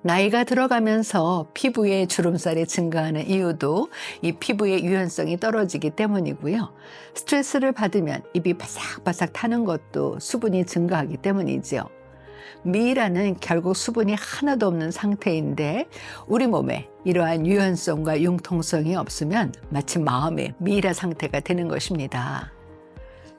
나이가 들어가면서 피부에 주름살이 증가하는 이유도 이 피부의 유연성이 떨어지기 때문이고요. 스트레스를 받으면 입이 바삭바삭 타는 것도 수분이 증가하기 때문이지요. 미이라는 결국 수분이 하나도 없는 상태인데 우리 몸에 이러한 유연성과 융통성이 없으면 마치 마음의 미이라 상태가 되는 것입니다.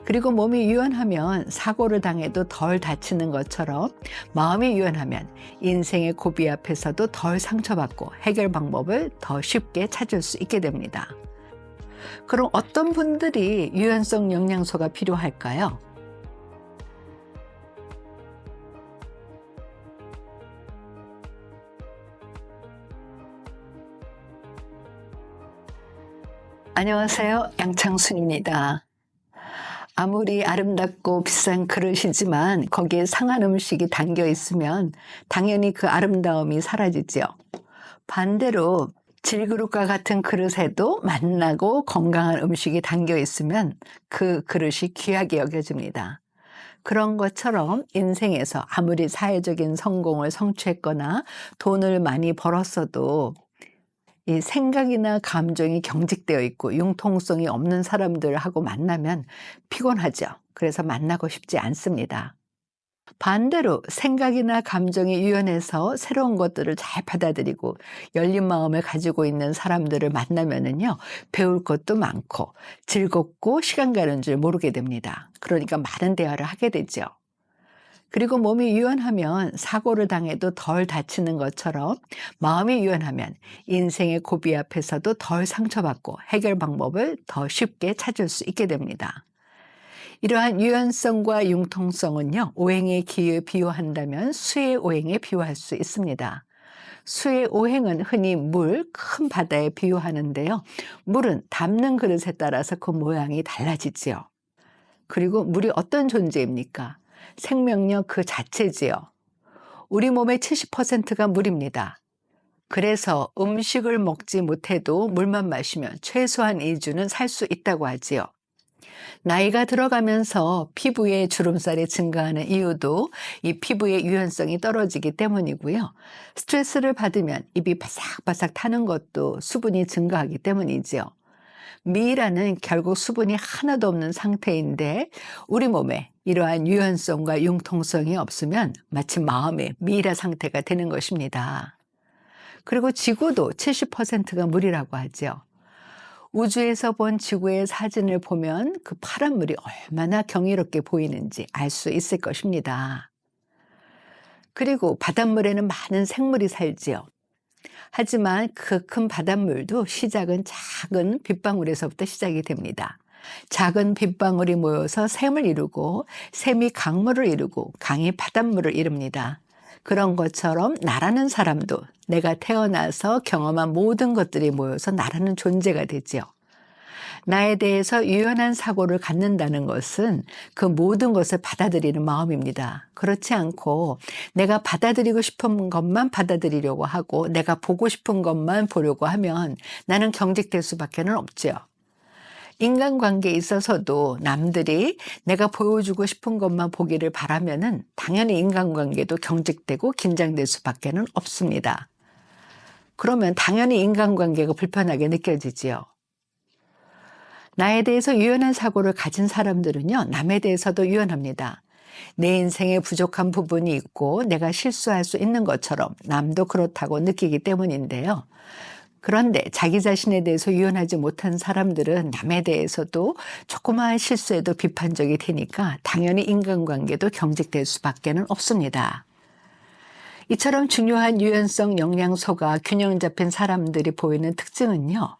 그리고 몸이 유연하면 사고를 당해도 덜 다치는 것처럼 마음이 유연하면 인생의 고비 앞에서도 덜 상처받고 해결 방법을 더 쉽게 찾을 수 있게 됩니다. 그럼 어떤 분들이 유연성 영양소가 필요할까요? 안녕하세요. 양창순입니다. 아무리 아름답고 비싼 그릇이지만 거기에 상한 음식이 담겨 있으면 당연히 그 아름다움이 사라지죠. 반대로 질그릇과 같은 그릇에도 맛나고 건강한 음식이 담겨 있으면 그 그릇이 귀하게 여겨집니다. 그런 것처럼 인생에서 아무리 사회적인 성공을 성취했거나 돈을 많이 벌었어도 이 생각이나 감정이 경직되어 있고 융통성이 없는 사람들하고 만나면 피곤하죠. 그래서 만나고 싶지 않습니다. 반대로 생각이나 감정이 유연해서 새로운 것들을 잘 받아들이고 열린 마음을 가지고 있는 사람들을 만나면은요, 배울 것도 많고 즐겁고 시간 가는 줄 모르게 됩니다. 그러니까 많은 대화를 하게 되죠. 그리고 몸이 유연하면 사고를 당해도 덜 다치는 것처럼 마음이 유연하면 인생의 고비 앞에서도 덜 상처받고 해결 방법을 더 쉽게 찾을 수 있게 됩니다. 이러한 유연성과 융통성은요, 오행의 기에 비유한다면 수의 오행에 비유할 수 있습니다. 수의 오행은 흔히 물, 큰 바다에 비유하는데요. 물은 담는 그릇에 따라서 그 모양이 달라지지요. 그리고 물이 어떤 존재입니까? 생명력 그 자체지요. 우리 몸의 70%가 물입니다. 그래서 음식을 먹지 못해도 물만 마시면 최소한 2주는 살 수 있다고 하지요. 나이가 들어가면서 피부에 주름살이 증가하는 이유도 이 피부의 유연성이 떨어지기 때문이고요. 스트레스를 받으면 입이 바삭바삭 타는 것도 수분이 증가하기 때문이지요. 미이라는 결국 수분이 하나도 없는 상태인데 우리 몸에 이러한 유연성과 융통성이 없으면 마치 마음의 미이라 상태가 되는 것입니다. 그리고 지구도 70%가 물이라고 하죠. 우주에서 본 지구의 사진을 보면 그 파란 물이 얼마나 경이롭게 보이는지 알 수 있을 것입니다. 그리고 바닷물에는 많은 생물이 살지요. 하지만 그 큰 바닷물도 시작은 작은 빗방울에서부터 시작이 됩니다. 작은 빗방울이 모여서 샘을 이루고 샘이 강물을 이루고 강이 바닷물을 이룹니다. 그런 것처럼 나라는 사람도 내가 태어나서 경험한 모든 것들이 모여서 나라는 존재가 되지요. 나에 대해서 유연한 사고를 갖는다는 것은 그 모든 것을 받아들이는 마음입니다. 그렇지 않고 내가 받아들이고 싶은 것만 받아들이려고 하고 내가 보고 싶은 것만 보려고 하면 나는 경직될 수밖에는 없죠. 인간관계에 있어서도 남들이 내가 보여주고 싶은 것만 보기를 바라면은 당연히 인간관계도 경직되고 긴장될 수밖에는 없습니다. 그러면 당연히 인간관계가 불편하게 느껴지지요. 나에 대해서 유연한 사고를 가진 사람들은요, 남에 대해서도 유연합니다. 내 인생에 부족한 부분이 있고 내가 실수할 수 있는 것처럼 남도 그렇다고 느끼기 때문인데요. 그런데 자기 자신에 대해서 유연하지 못한 사람들은 남에 대해서도 조그마한 실수에도 비판적이 되니까 당연히 인간관계도 경직될 수밖에는 없습니다. 이처럼 중요한 유연성 영양소가 균형 잡힌 사람들이 보이는 특징은요,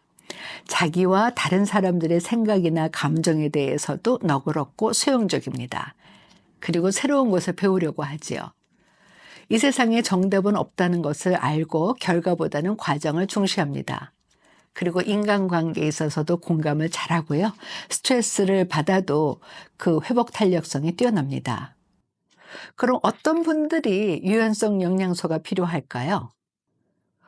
자기와 다른 사람들의 생각이나 감정에 대해서도 너그럽고 수용적입니다. 그리고 새로운 것을 배우려고 하지요. 이 세상에 정답은 없다는 것을 알고 결과보다는 과정을 중시합니다. 그리고 인간관계에 있어서도 공감을 잘하고요. 스트레스를 받아도 그 회복 탄력성이 뛰어납니다. 그럼 어떤 분들이 유연성 영양소가 필요할까요?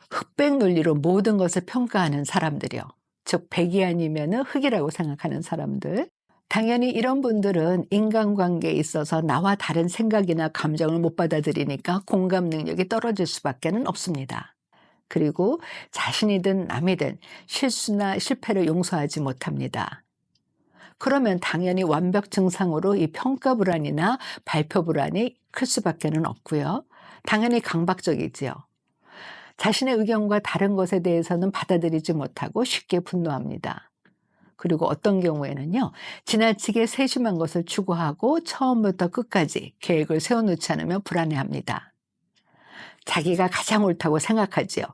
흑백 논리로 모든 것을 평가하는 사람들이요. 즉 백이 아니면 흑이라고 생각하는 사람들. 당연히 이런 분들은 인간관계에 있어서 나와 다른 생각이나 감정을 못 받아들이니까 공감 능력이 떨어질 수밖에 없습니다. 그리고 자신이든 남이든 실수나 실패를 용서하지 못합니다. 그러면 당연히 완벽 증상으로 이 평가 불안이나 발표 불안이 클 수밖에 없고요. 당연히 강박적이지요. 자신의 의견과 다른 것에 대해서는 받아들이지 못하고 쉽게 분노합니다. 그리고 어떤 경우에는요, 지나치게 세심한 것을 추구하고 처음부터 끝까지 계획을 세워놓지 않으면 불안해합니다. 자기가 가장 옳다고 생각하지요.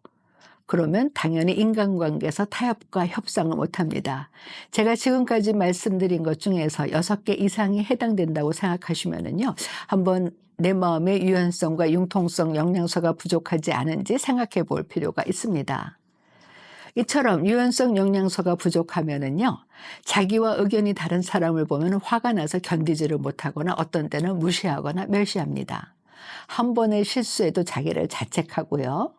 그러면 당연히 인간관계에서 타협과 협상을 못합니다. 제가 지금까지 말씀드린 것 중에서 6개 이상이 해당된다고 생각하시면은요, 한번 내 마음의 유연성과 융통성 영양소가 부족하지 않은지 생각해 볼 필요가 있습니다. 이처럼 유연성 영양소가 부족하면은요, 자기와 의견이 다른 사람을 보면 화가 나서 견디지를 못하거나 어떤 때는 무시하거나 멸시합니다. 한 번의 실수에도 자기를 자책하고요.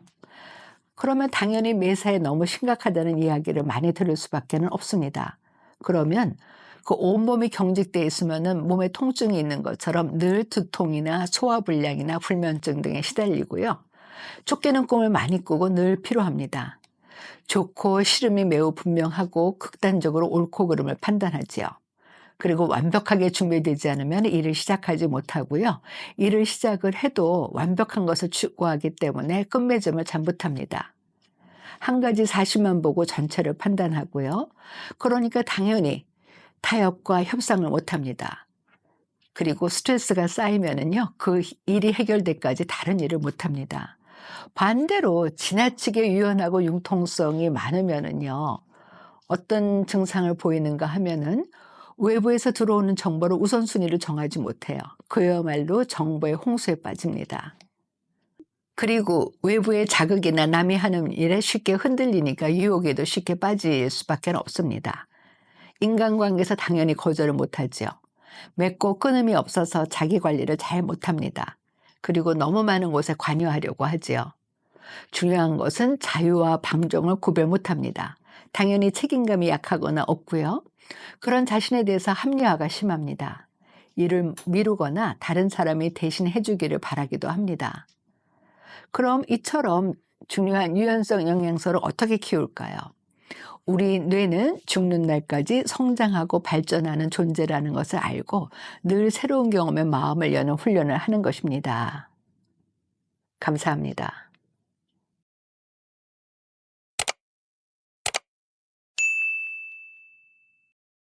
그러면 당연히 매사에 너무 심각하다는 이야기를 많이 들을 수밖에 없습니다. 그러면 그 온몸이 경직되어 있으면은 몸에 통증이 있는 것처럼 늘 두통이나 소화불량이나 불면증 등에 시달리고요. 쫓기는 꿈을 많이 꾸고 늘 피로합니다. 좋고 싫음이 매우 분명하고 극단적으로 옳고 그름을 판단하지요. 그리고 완벽하게 준비되지 않으면 일을 시작하지 못하고요. 일을 시작을 해도 완벽한 것을 추구하기 때문에 끝맺음을 잘 못합니다. 한 가지 사실만 보고 전체를 판단하고요. 그러니까 당연히 타협과 협상을 못합니다. 그리고 스트레스가 쌓이면은요, 그 일이 해결될 때까지 다른 일을 못합니다. 반대로 지나치게 유연하고 융통성이 많으면은요, 어떤 증상을 보이는가 하면은 외부에서 들어오는 정보를 우선순위를 정하지 못해요. 그야말로 정보의 홍수에 빠집니다. 그리고 외부의 자극이나 남이 하는 일에 쉽게 흔들리니까 유혹에도 쉽게 빠질 수밖에 없습니다. 인간관계에서 당연히 거절을 못하죠. 맺고 끊음이 없어서 자기 관리를 잘 못합니다. 그리고 너무 많은 곳에 관여하려고 하지요. 중요한 것은 자유와 방종을 구별 못합니다. 당연히 책임감이 약하거나 없고요. 그런 자신에 대해서 합리화가 심합니다. 일을 미루거나 다른 사람이 대신 해주기를 바라기도 합니다. 그럼 이처럼 중요한 유연성 영양소를 어떻게 키울까요? 우리 뇌는 죽는 날까지 성장하고 발전하는 존재라는 것을 알고 늘 새로운 경험에 마음을 여는 훈련을 하는 것입니다. 감사합니다.